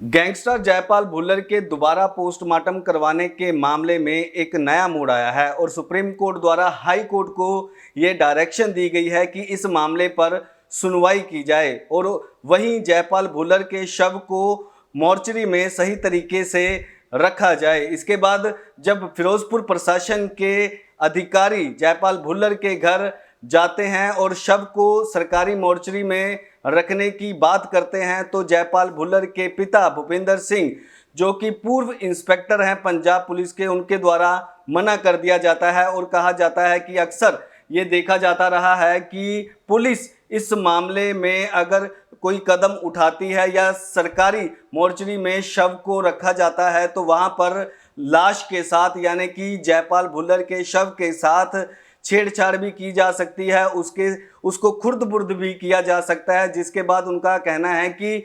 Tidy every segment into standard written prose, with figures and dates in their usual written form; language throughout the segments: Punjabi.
गैंगस्टर जयपाल भुल्लर के दोबारा पोस्टमार्टम करवाने के मामले में एक नया मोड़ आया है और सुप्रीम कोर्ट द्वारा हाई कोर्ट को ये डायरेक्शन दी गई है कि इस मामले पर सुनवाई की जाए और वहीं जयपाल भुल्लर के शव को मोर्चरी में सही तरीके से रखा जाए। इसके बाद जब फिरोजपुर प्रशासन के अधिकारी जयपाल भुल्लर के घर जाते हैं और शव को सरकारी मोर्चरी में रखने की बात करते हैं तो जयपाल भुल्लर के पिता भूपिंदर सिंह, जो कि पूर्व इंस्पेक्टर हैं पंजाब पुलिस के, उनके द्वारा मना कर दिया जाता है और कहा जाता है कि अक्सर ये देखा जाता रहा है कि पुलिस इस मामले में अगर कोई कदम उठाती है या सरकारी मोर्चरी में शव को रखा जाता है तो वहां पर लाश के साथ यानी कि जयपाल भुल्लर के शव के साथ छेड़छाड़ भी की जा सकती है, उसको खुर्द बुर्द भी किया जा सकता है। जिसके बाद उनका कहना है कि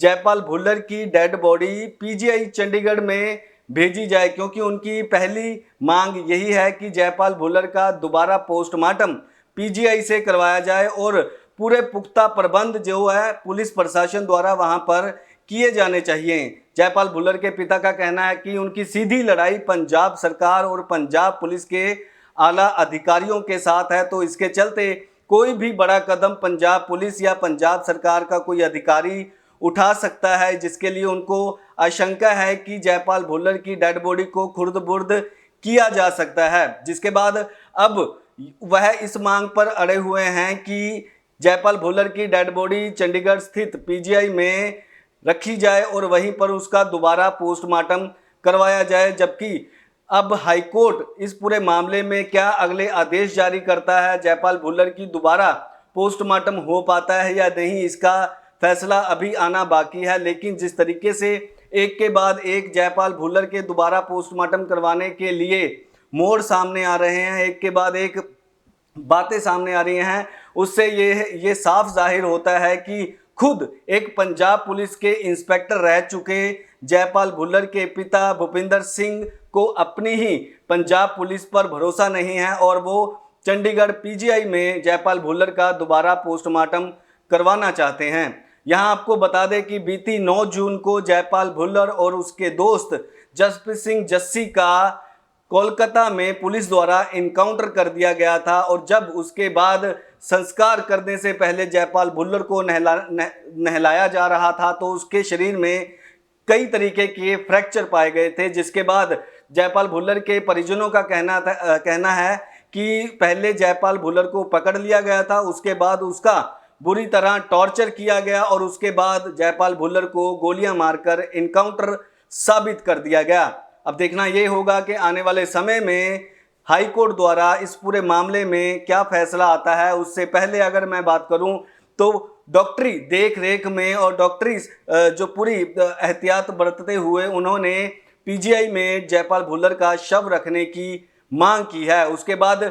जयपाल भुल्लर की डेड बॉडी पीजीआई चंडीगढ़ में भेजी जाए, क्योंकि उनकी पहली मांग यही है कि जयपाल भुल्लर का दोबारा पोस्टमार्टम पीजीआई से करवाया जाए और पूरे पुख्ता प्रबंध जो है पुलिस प्रशासन द्वारा वहां पर किए जाने चाहिए। जयपाल भुल्लर के पिता का कहना है कि उनकी सीधी लड़ाई पंजाब सरकार और पंजाब पुलिस के आला अधिकारियों के साथ है, तो इसके चलते कोई भी बड़ा कदम पंजाब पुलिस या पंजाब सरकार का कोई अधिकारी उठा सकता है, जिसके लिए उनको आशंका है कि जयपाल भुल्लर की डेड बॉडी को खुर्द बुर्द किया जा सकता है। जिसके बाद अब वह इस मांग पर अड़े हुए हैं कि जयपाल भुल्लर की डेड बॉडी चंडीगढ़ स्थित पीजीआई में रखी जाए और वहीं पर उसका दोबारा पोस्टमार्टम करवाया जाए। जबकि अब हाईकोर्ट इस पूरे मामले में क्या अगले आदेश जारी करता है, जयपाल भुल्लर की दोबारा पोस्टमार्टम हो पाता है या नहीं, इसका फैसला अभी आना बाकी है। लेकिन जिस तरीके से एक के बाद एक जयपाल भुल्लर के दोबारा पोस्टमार्टम करवाने के लिए मोड़ सामने आ रहे हैं, एक के बाद एक बातें सामने आ रही हैं, उससे ये साफ जाहिर होता है कि खुद एक पंजाब पुलिस के इंस्पेक्टर रह चुके जयपाल भुल्लर के पिता भूपिंदर सिंह को अपनी ही पंजाब पुलिस पर भरोसा नहीं है और वो चंडीगढ़ पीजीआई में जयपाल भुल्लर का दोबारा पोस्टमार्टम करवाना चाहते हैं। यहां आपको बता दें कि बीती 9 जून को जयपाल भुल्लर और उसके दोस्त जसप्रीत सिंह जस्सी का कोलकाता में पुलिस द्वारा इनकाउंटर कर दिया गया था और जब उसके बाद संस्कार करने से पहले जयपाल भुल्लर को नहलाया जा रहा था तो उसके शरीर में कई तरीके के फ्रैक्चर पाए गए थे। जिसके बाद जयपाल भुल्लर के परिजनों का कहना है कि पहले जयपाल भुल्लर को पकड़ लिया गया था, उसके बाद उसका बुरी तरह टॉर्चर किया गया और उसके बाद जयपाल भुल्लर को गोलियां मारकर इनकाउंटर साबित कर दिया गया। अब देखना ये होगा कि आने वाले समय में हाई कोर्ट द्वारा इस पूरे मामले में क्या फैसला आता है। उससे पहले अगर मैं बात करूं तो डॉक्टरी देख रेख में और डॉक्टरी जो पूरी एहतियात बरतते हुए उन्होंने पीजीआई में जयपाल भुल्लर का शव रखने की मांग की है। उसके बाद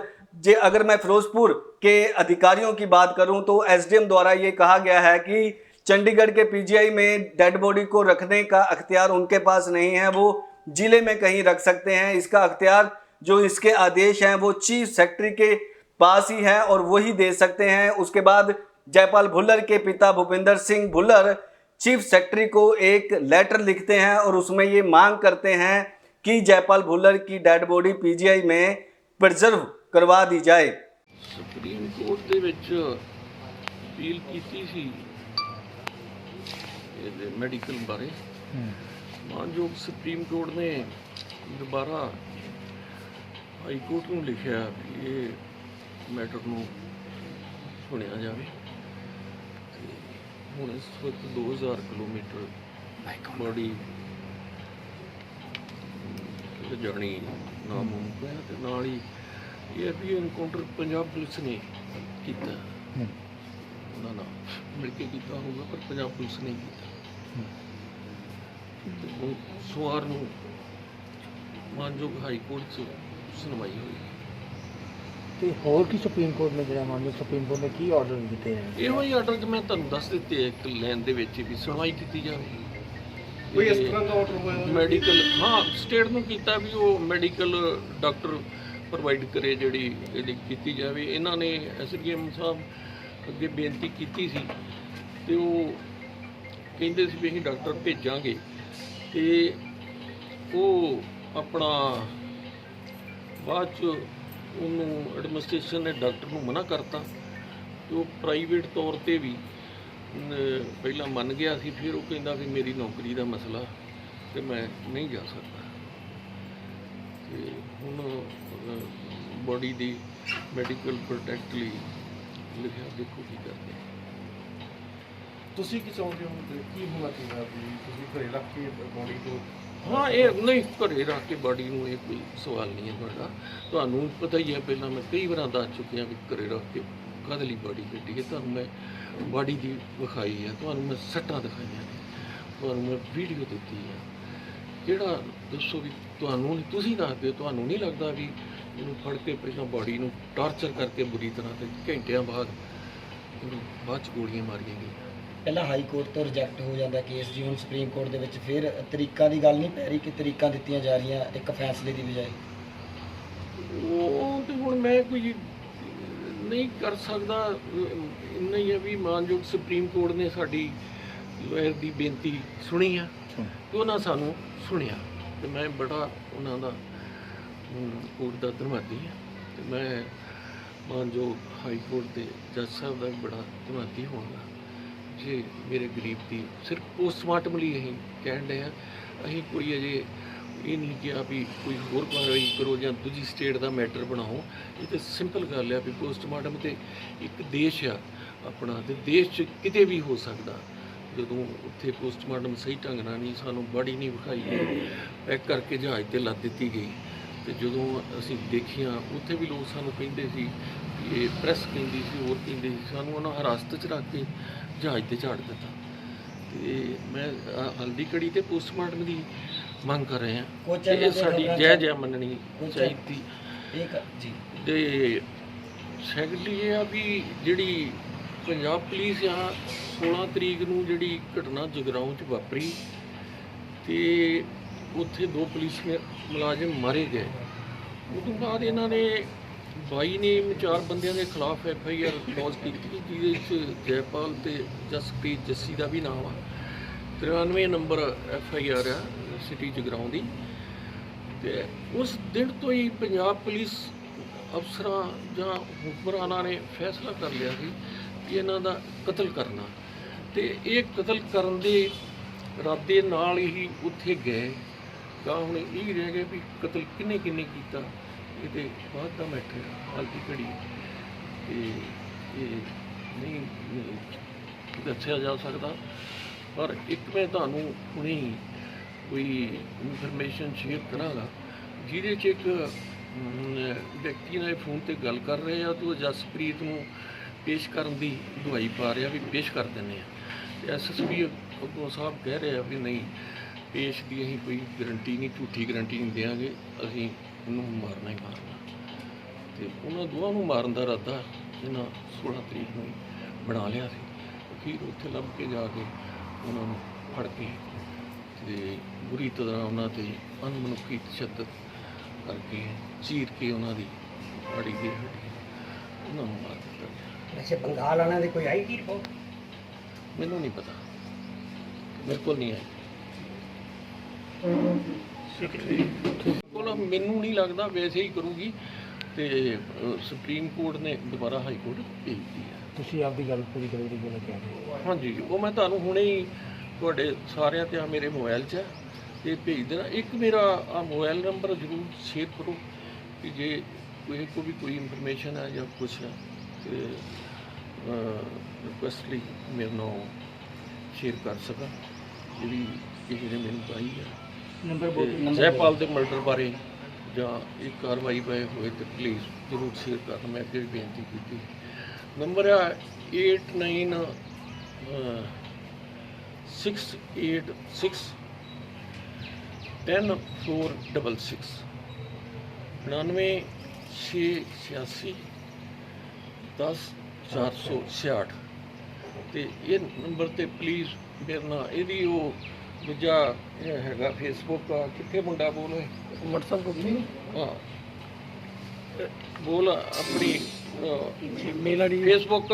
अगर मैं फिरोजपुर के अधिकारियों की बात करूं तो एसडीएम द्वारा ये कहा गया है कि चंडीगढ़ के पीजीआई में डेड बॉडी को रखने का अख्तियार उनके पास नहीं है, वो जिले में कहीं रख सकते हैं। इसका अख्तियार जो इसके आदेश हैं वो चीफ सेक्रेटरी के पास ही है और वही दे सकते हैं। उसके बाद जयपाल भुल्लर के पिता भूपिंदर सिंह भुल्लर चीफ सेक्रेटरी को एक लेटर लिखते हैं और उसमें ये मांग करते हैं कि जयपाल भुल्लर की डेड बॉडी पीजीआई में प्रिजर्व करवा दी जाए। सुप्रीम कोर्ट दे विच अपील कीती सी ਇਹਦੇ ਮੈਡੀਕਲ ਬਾਰੇ ਮਾਨਯੋਗ ਸੁਪਰੀਮ ਕੋਰਟ ਨੇ ਦੁਬਾਰਾ ਹਾਈ ਕੋਰਟ ਨੂੰ ਲਿਖਿਆ ਕਿ ਇਹ ਮੈਟਰ ਨੂੰ ਸੁਣਿਆ ਜਾਵੇ। ਹੁਣ ਇਸ ਵਕਤ 2000 ਕਿਲੋਮੀਟਰ ਬੜੀ ਜਾਣੀ ਨਾਮੁਮਕਿਨ ਹੈ ਤੇ ਨਾਲ ਹੀ ਇਹ ਵੀ ਇਨਕਾਊਂਟਰ ਪੰਜਾਬ ਪੁਲਿਸ ਨੇ ਕੀਤਾ, ਉਹਨਾਂ ਨਾਲ ਮਿਲ ਕੇ ਕੀਤਾ ਹੋਊਗਾ ਪਰ ਪੰਜਾਬ ਪੁਲਿਸ ਨੇ ਕੀਤਾ। ਸੋਮਵਾਰ ਨੂੰ ਮਾਨਯੋਗ ਹਾਈ ਕੋਰਟ 'ਚ ਸੁਣਵਾਈ ਹੋਈ ਤੇ ਹੋਰ ਕੀ ਸੁਪਰੀਮ ਕੋਰਟ ਨੇ ਜਿਹੜਾ ਮਾਨਯੋਗ ਸੁਪਰੀਮ ਕੋਰਟ ਨੇ ਕੀ ਆਰਡਰ ਦਿੱਤੇ ਹਨ? ਇਹੋ ਹੀ ਆਰਡਰ ਕਿ ਮੈਂ ਤੁਹਾਨੂੰ ਦੱਸ ਦਿੱਤੇ ਇੱਕ ਲਾਈਨ ਦੇ ਵਿੱਚ ਵੀ ਸੁਣਵਾਈ ਕੀਤੀ ਜਾਵੇ। ਕੋਈ ਇਸ ਤਰ੍ਹਾਂ ਦਾ ਆਰਡਰ ਹੋਇਆ ਮੈਡੀਕਲ ਸਟੇਟ ਨੂੰ ਕੀਤਾ ਵੀ ਉਹ ਮੈਡੀਕਲ ਡਾਕਟਰ ਪ੍ਰੋਵਾਈਡ ਕਰੇ ਜਿਹੜੀ ਇਹਦੀ ਕੀਤੀ ਜਾਵੇ। ਇਹਨਾਂ ਨੇ ਐਸਡੀਐਮ ਸਾਹਿਬ ਅੱਗੇ ਬੇਨਤੀ ਕੀਤੀ ਸੀ ਤੇ ਉਹ ਕਹਿੰਦੇ ਸੀ ਵੀ ਅਸੀਂ ਡਾਕਟਰ ਭੇਜਾਂਗੇ, ਤੇ ਉਹ ਆਪਣਾ ਬਾਅਦ 'ਚ ਉਹਨੂੰ ਐਡਮਿਨਿਸਟ੍ਰੇਸ਼ਨ ਨੇ ਡਾਕਟਰ ਨੂੰ ਮਨਾ ਕਰਤਾ, ਤੇ ਉਹ ਪ੍ਰਾਈਵੇਟ ਤੌਰ 'ਤੇ ਵੀ ਪਹਿਲਾਂ ਮੰਨ ਗਿਆ ਸੀ, ਫਿਰ ਉਹ ਕਹਿੰਦਾ ਵੀ ਮੇਰੀ ਨੌਕਰੀ ਦਾ ਮਸਲਾ ਤੇ ਮੈਂ ਨਹੀਂ ਜਾ ਸਕਦਾ। ਤੇ ਹੁਣ ਬੋਡੀ ਦੀ ਮੈਡੀਕਲ ਪ੍ਰੋਟੈਕਟ ਲਈ ਲਿਖਿਆ, ਦੇਖੋ ਕੀ ਕਰਦੇ। ਤੁਸੀਂ ਕੀ ਚਾਹੁੰਦੇ ਹੋ ਕਿ ਕੀ ਹੋਣਾ ਚਾਹੀਦਾ ਵੀ ਤੁਸੀਂ ਘਰੇ ਰੱਖ ਕੇ ਬੋਡੀ ਤੋਂ? ਹਾਂ, ਇਹ ਨਹੀਂ ਘਰੇ ਰੱਖ ਕੇ ਬਾਡੀ ਨੂੰ, ਇਹ ਕੋਈ ਸਵਾਲ ਨਹੀਂ ਹੈ ਤੁਹਾਡਾ। ਤੁਹਾਨੂੰ ਪਤਾ ਹੀ ਹੈ, ਪਹਿਲਾਂ ਮੈਂ ਕਈ ਵਾਰ ਦੱਸ ਚੁੱਕਿਆ ਵੀ ਘਰੇ ਰੱਖ ਕੇ ਕਾਹਦੇ ਲਈ ਬਾਡੀ ਕੱਢੀ ਹੈ। ਤੁਹਾਨੂੰ ਮੈਂ ਬਾਡੀ ਦੀ ਵਿਖਾਈ ਹੈ, ਤੁਹਾਨੂੰ ਮੈਂ ਸੱਟਾਂ ਦਿਖਾਈਆਂ ਨੇ, ਤੁਹਾਨੂੰ ਮੈਂ ਵੀਡੀਓ ਦਿੱਤੀ ਹੈ। ਕਿਹੜਾ ਦੱਸੋ ਵੀ ਤੁਹਾਨੂੰ ਨਹੀਂ, ਤੁਸੀਂ ਦੱਸਦੇ ਹੋ, ਤੁਹਾਨੂੰ ਨਹੀਂ ਲੱਗਦਾ ਵੀ ਇਹਨੂੰ ਫੜ ਕੇ ਪਹਿਲਾਂ ਬਾਡੀ ਨੂੰ ਟਾਰਚਰ ਕਰਕੇ ਬੁਰੀ ਤਰ੍ਹਾਂ ਤੇ ਘੰਟਿਆਂ ਬਾਅਦ ਇਹਨੂੰ ਬਾਅਦ 'ਚ ਗੋਲੀਆਂ ਮਾਰੀਆਂ ਗਈਆਂ। ਪਹਿਲਾਂ ਹਾਈ ਕੋਰਟ ਤੋਂ ਰਿਜੈਕਟ ਹੋ ਜਾਂਦਾ ਕੇਸ, ਜੀ ਹੁਣ ਸੁਪਰੀਮ ਕੋਰਟ ਦੇ ਵਿੱਚ ਫਿਰ ਤਰੀਕਾਂ ਦੀ ਗੱਲ ਨਹੀਂ ਪੈ ਰਹੀ ਕਿ ਤਰੀਕਾਂ ਦਿੱਤੀਆਂ ਜਾ ਰਹੀਆਂ ਇੱਕ ਫੈਸਲੇ ਦੀ ਬਜਾਏ? ਉਹ ਤੇ ਹੁਣ ਮੈਂ ਕੋਈ ਨਹੀਂ ਕਰ ਸਕਦਾ। ਇੰਨਾ ਹੀ ਹੈ ਵੀ ਮਾਨਯੋਗ ਸੁਪਰੀਮ ਕੋਰਟ ਨੇ ਸਾਡੀ ਲਾਇਰ ਦੀ ਬੇਨਤੀ ਸੁਣੀ ਆ, ਤੇ ਉਹਨਾਂ ਸਾਨੂੰ ਸੁਣਿਆ, ਤੇ ਮੈਂ ਬੜਾ ਉਹਨਾਂ ਦਾ ਕੋਰਟ ਦਾ ਧੰਨਵਾਦੀ ਹਾਂ। ਤੇ ਮੈਂ ਮਾਨਯੋਗ ਹਾਈ ਕੋਰਟ ਦੇ ਜੱਜ ਸਾਹਿਬ ਦਾ ਵੀ ਬੜਾ ਧੰਨਵਾਦੀ ਹੋਵਾਂਗਾ ਜੇ ਮੇਰੇ ਗਰੀਬ ਦੀ ਸਿਰਫ ਪੋਸਟਮਾਰਟਮ ਲਈ ਅਸੀਂ ਕਹਿਣ ਡਏ ਹਾਂ। ਅਸੀਂ ਕੋਈ ਅਜੇ ਇਹ ਨਹੀਂ ਕਿਹਾ ਵੀ ਕੋਈ ਹੋਰ ਕਾਰਵਾਈ ਕਰੋ ਜਾਂ ਦੂਜੀ ਸਟੇਟ ਦਾ ਮੈਟਰ ਬਣਾਓ। ਇਹ ਤਾਂ ਸਿੰਪਲ ਗੱਲ ਆ ਵੀ ਪੋਸਟਮਾਰਟਮ ਤੇ ਇੱਕ ਦੇਸ਼ ਆ ਆਪਣਾ, ਤੇ ਦੇਸ਼ 'ਚ ਕਿਤੇ ਵੀ ਹੋ ਸਕਦਾ। ਜਦੋਂ ਉੱਥੇ ਪੋਸਟਮਾਰਟਮ ਸਹੀ ਢੰਗ ਨਾਲ ਨਹੀਂ, ਸਾਨੂੰ ਬਾਡੀ ਨਹੀਂ ਵਿਖਾਈ ਗਈ, ਪੈਕ ਕਰਕੇ ਜਹਾਜ਼ 'ਤੇ ਲੱਦ ਦਿੱਤੀ ਗਈ, ਤੇ ਜਦੋਂ ਅਸੀਂ ਦੇਖੀਆਂ ਉੱਥੇ ਵੀ ਲੋਕ ਸਾਨੂੰ ਕਹਿੰਦੇ ਸੀ, ਇਹ ਪ੍ਰੈਸ ਕਹਿੰਦੀ ਸੀ, ਹੋਰ ਕਹਿੰਦੇ ਸੀ, ਸਾਨੂੰ ਉਹਨਾਂ ਹਿਰਾਸਤ 'ਚ ਰੱਖ ਕੇ ਜਹਾਜ਼ 'ਤੇ ਝਾੜ ਦਿੱਤਾ। ਤੇ ਮੈਂ ਹਲਦੀ ਕੜੀ ਤੇ ਪੋਸਟਮਾਰਟਮ ਦੀ ਮੰਗ ਕਰ ਰਹੇ ਹਾਂ, ਇਹ ਸਾਡੀ ਜਾਇਜ਼ ਮੰਨਣੀ ਚਾਹੀਦੀ। ਜੀ ਤੇ ਸੈਕੰਡਲੀ ਇਹ ਆ ਵੀ ਜਿਹੜੀ ਪੰਜਾਬ ਪੁਲਿਸ ਆ 16 ਤਰੀਕ ਨੂੰ ਜਿਹੜੀ ਘਟਨਾ ਜਗਰਾਉਂ 'ਚ ਵਾਪਰੀ, ਤੇ ਉੱਥੇ 2 ਪੁਲਿਸ ਮੁਲਾਜ਼ਮ ਮਾਰੇ ਗਏ। ਉਦੋਂ ਬਾਅਦ ਇਹਨਾਂ ਨੇ 22 ਨੇ 4 ਬੰਦਿਆਂ ਦੇ ਖਿਲਾਫ FIR ਲੌਂਚ ਕੀਤੀ, ਜਿਹਦੇ ਵਿੱਚ ਜੈਪਾਲ ਤੇ ਜਸਪ੍ਰੀਤ ਜੱਸੀ ਦਾ ਵੀ ਨਾਮ ਆ। 93 ਨੰਬਰ FIR ਆ ਸਿਟੀ ਜਗਰਾਉਂ ਦੀ। ਤੇ ਉਸ ਦਿਨ ਤੋਂ ਹੀ ਪੰਜਾਬ ਪੁਲਿਸ ਅਫਸਰਾਂ ਜਾਂ ਹੁਕਮਰਾਨਾਂ ਨੇ ਫੈਸਲਾ ਕਰ ਲਿਆ ਸੀ ਕਿ ਇਹਨਾਂ ਦਾ ਕਤਲ ਕਰਨਾ, ਤੇ ਇਹ ਕਤਲ ਕਰਨ ਦੇ ਇਰਾਦੇ ਨਾਲ ਹੀ ਉੱਥੇ ਗਏ। ਤਾਂ ਹੁਣ ਇਹ ਰਹਿ ਗਿਆ ਵੀ ਕਤਲ ਕਿਹਨੇ ਕੀਤਾ, ਇਹਦੇ ਬਾਅਦ ਦਾ ਮੈਟਰ ਹਾਲ ਦੀ ਘੜੀ ਤੇ ਇਹ ਨਹੀਂ ਦੱਸਿਆ ਜਾ ਸਕਦਾ। ਪਰ ਇੱਕ ਮੈਂ ਤੁਹਾਨੂੰ ਹੁਣੇ ਕੋਈ ਇਨਫੋਰਮੇਸ਼ਨ ਸ਼ੇਅਰ ਕਰਾਂਗਾ, ਜਿਹਦੇ 'ਚ ਇੱਕ ਵਿਅਕਤੀ ਨਾਲ ਫੋਨ ਤੇ ਗੱਲ ਕਰ ਰਹੇ ਆ, ਤੇ ਉਹ ਜਸਪ੍ਰੀਤ ਨੂੰ ਪੇਸ਼ ਕਰਨ ਦੀ ਦਵਾਈ ਪਾ ਰਿਹਾ ਵੀ ਪੇਸ਼ ਕਰ ਦਿੰਦੇ ਆ, ਤੇ SSP ਅੱਗੋਂ ਸਾਹਿਬ ਕਹਿ ਰਹੇ ਆ ਵੀ ਨਹੀਂ, ਪੇਸ਼ ਦੀ ਅਸੀਂ ਕੋਈ ਗਰੰਟੀ ਨਹੀਂ, ਝੂਠੀ ਗਰੰਟੀ ਨਹੀਂ ਦੇਵਾਂਗੇ, ਅਸੀਂ ਉਹਨੂੰ ਮਾਰਨਾ ਹੀ ਮਾਰਨਾ। ਤੇ ਉਹਨਾਂ ਦੋਵਾਂ ਨੂੰ ਮਾਰਨ ਦਾ ਇਰਾਦਾ ਇਹਨਾਂ 16 ਤਰੀਕ ਨੂੰ ਬਣਾ ਲਿਆ ਸੀ। ਅਖੀਰ ਉੱਥੇ ਲੱਭ ਕੇ ਜਾ ਕੇ ਉਹਨਾਂ ਨੂੰ ਫੜ ਕੇ ਤੇ ਬੁਰੀ ਤਰ੍ਹਾਂ ਉਹਨਾਂ 'ਤੇ ਅਣਮਨੁੱਖੀ ਤਸ਼ੱਦਦ ਕਰਕੇ ਚੀਰ ਕੇ ਉਹਨਾਂ ਦੀ ਬਾੜੀ ਦੇ ਹੱਡੀ ਉਹਨਾਂ ਨੂੰ ਮਾਰ ਦਿੱਤਾ ਗਿਆ। ਵੈਸੇ ਬੰਗਾਲ ਵਾਲਿਆਂ ਦੀ ਕੋਈ ਆਈ ਕੀ ਰਿਪੋਰਟ? ਮੈਨੂੰ ਨਹੀਂ ਪਤਾ, ਮੇਰੇ ਕੋਲ ਨਹੀਂ ਆਈ। ਕੋਲ ਮੈਨੂੰ ਨਹੀਂ ਲੱਗਦਾ, ਵੈਸੇ ਹੀ ਕਰੂਗੀ। ਤੇ ਸੁਪਰੀਮ ਕੋਰਟ ਨੇ ਦੁਬਾਰਾ ਹਾਈ ਕੋਰਟ ਭੇਜਤੀ ਹੈ। ਤੁਸੀਂ ਆਪਦੀ ਗੱਲ ਪੂਰੀ ਕਰੋ ਦੀ ਗੱਲ ਕਹਿ ਰਹੇ ਹੋ। ਹਾਂਜੀ, ਉਹ ਮੈਂ ਤੁਹਾਨੂੰ ਹੁਣੇ ਹੀ ਤੁਹਾਡੇ ਸਾਰਿਆਂ ਤੇ ਆ ਮੇਰੇ ਮੋਬਾਈਲ 'ਚ ਤੇ ਭੇਜ ਦੇਣਾ। ਇੱਕ ਮੇਰਾ ਆ ਮੋਬਾਈਲ ਨੰਬਰ ਜ਼ਰੂਰ ਸ਼ੇਅਰ ਕਰੋ ਕਿ ਜੇ ਕੋਈ ਕੋਈ ਇਨਫੋਰਮੇਸ਼ਨ ਹੈ ਜਾਂ ਕੁਛ ਹੈ ਤੇ ਰਿਕੁਐਸਟ ਲਈ ਮੇਰੇ ਨਾਲ ਸ਼ੇਅਰ ਕਰ ਸਕਾਂ, ਜਿਹੜੀ ਕਿਸੇ ਨੇ ਮੈਨੂੰ ਪਾਈ ਹੈ। ਨੰਬਰ ਜੈਪਾਲ ਦੇ ਮਰਡਰ ਬਾਰੇ ਜਾਂ ਇਹ ਕਾਰਵਾਈ ਪਏ ਹੋਏ ਤੇ ਪਲੀਜ਼ ਜ਼ਰੂਰ ਸ਼ੇਅਰ ਕਰਨ। ਮੈਂ ਅੱਗੇ ਵੀ ਬੇਨਤੀ ਕੀਤੀ। ਨੰਬਰ ਆ 8968610466 99686 10 466। ਤੇ ਇਹ ਨੰਬਰ ਤੇ ਪਲੀਜ਼ ਮੇਰੇ ਨਾਲ ਇਹਦੀ ਉਹ ਦੂਜਾ ਇਹ ਹੈਗਾ ਫੇਸਬੁੱਕ ਆ, ਕਿੱਥੇ ਮੁੰਡਾ ਬੋਲ WhatsApp को भी ਹਾਂ ਬੋਲ ਆਪਣੀ मेल आईडी ਫੇਸਬੁੱਕ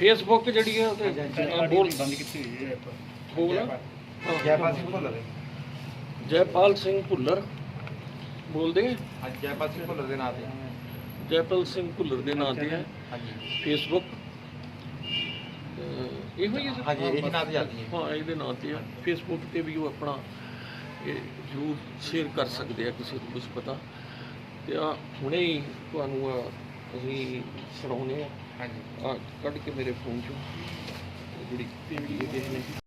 ਫੇਸਬੁੱਕ ਜਿਹੜੀ ਹੈ ਉਹ ਤੇ ਬੋਲ ਬੰਦ ਕੀਤੀ ਹੋਈ ਹੈ ਬੋਲ ਜੈਪਾਲ ਸਿੰਘ ਭੁੱਲਰ ਜੈਪਾਲ ਸਿੰਘ ਭੁੱਲਰ ਬੋਲਦੇ ਆ? ਹਾਂਜੀ ਜੈਪਾਲ ਸਿੰਘ ਭੁੱਲਰ ਦੇ ਨਾਂ ਤੇ ਜੈਪਾਲ ਸਿੰਘ ਭੁੱਲਰ ਦੇ ਨਾਂ ਤੇ ਹੈ ਹਾਂਜੀ ਫੇਸਬੁੱਕ ਇਹੋ ਹੀ ਹੈ ਸਰ? ਹਾਂਜੀ ਇਹੀ ਨਾਂ ਤੇ ਚੱਲਦੀ ਹੈ ਹਾਂ ਇਹਦੇ ਨਾਂ ਤੇ ਆ ਫੇਸਬੁੱਕ ਤੇ ਵੀ ਉਹ ਆਪਣਾ ਇਹ ਜ਼ਰੂਰ ਸ਼ੇਅਰ ਕਰ ਸਕਦੇ ਆ ਕਿਸੇ ਨੂੰ ਕੁਝ ਪਤਾ ਤੇ ਆ ਹੁਣੇ ਹੀ ਤੁਹਾਨੂੰ ਅਸੀਂ ਸੁਣਾਉਂਦੇ ਆ ਹਾਂਜੀ ਆ ਕੱਢ ਕੇ ਮੇਰੇ ਫੋਨ 'ਚੋਂ ਜਿਹੜੀ ਪੀੜੀ ਕਿਸੇ ਨੇ